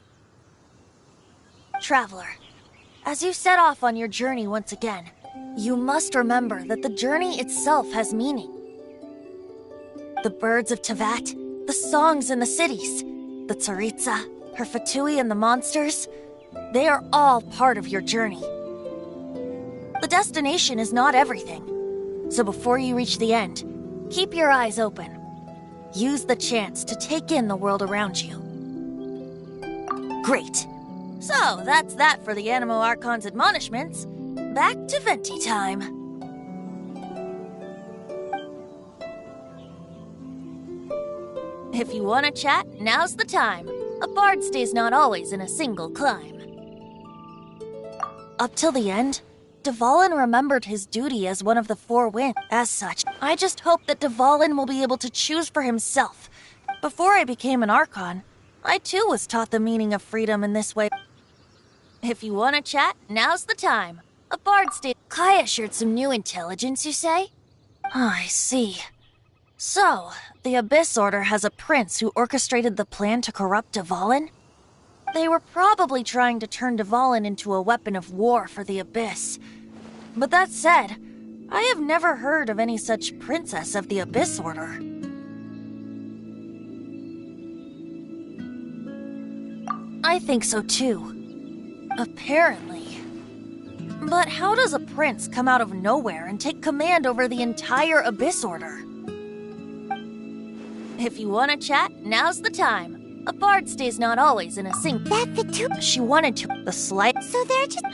Traveler, as you set off on your journey once again, you must remember that the journey itself has meaning. The birds of Tevat, the songs in the cities, the Tsaritsa, her Fatui and the monsters, they are all part of your journey. The destination is not everything, so before you reach the end, keep your eyes open. Use the chance to take in the world around you. Great. So, that's that for the Animo Archon's admonishments. Back to Venti time. If you want to chat, now's the time. A bard stays not always in a single climb. Up till the end, Dvalin remembered his duty as one of the four winds. As such, I just hope that Dvalin will be able to choose for himself. Before I became an Archon, I too was taught the meaning of freedom in this way. If you want to chat, now's the time. A bard state. Kaya shared some new intelligence, you say? Oh, I see. So, the Abyss Order has a prince who orchestrated the plan to corrupt Dvalin? They were probably trying to turn Dvalin into a weapon of war for the Abyss. But that said, I have never heard of any such princess of the Abyss Order. I think so too. Apparently. But how does a prince come out of nowhere and take command over the entire Abyss Order? If you want to chat, now's the time. A bard stays not always in a sink. That Fatu... She wanted to... The slight... So they're just...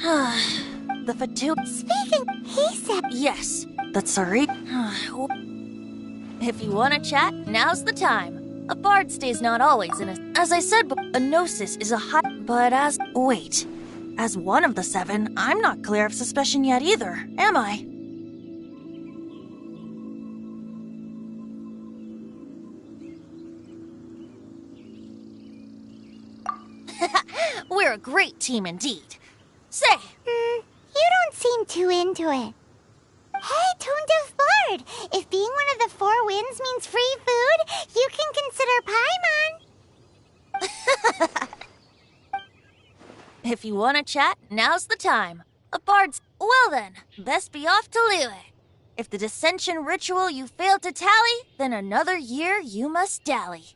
The Fatu... Speaking, he said... Yes, the Tsari... If you want to chat, now's the time. A bard stays not always in a... As I said, a gnosis is a hot... But as... Wait. As one of the seven, I'm not clear of suspicion yet either, am I? We're a great team indeed. Say! You don't seem too into it. Hey, Tone Deaf Bard! If being one of the four winds means free food, you can consider Paimon. If you want to chat, now's the time. A bard's... Well then, best be off to Liyue. If the dissension ritual you failed to tally, then another year you must dally.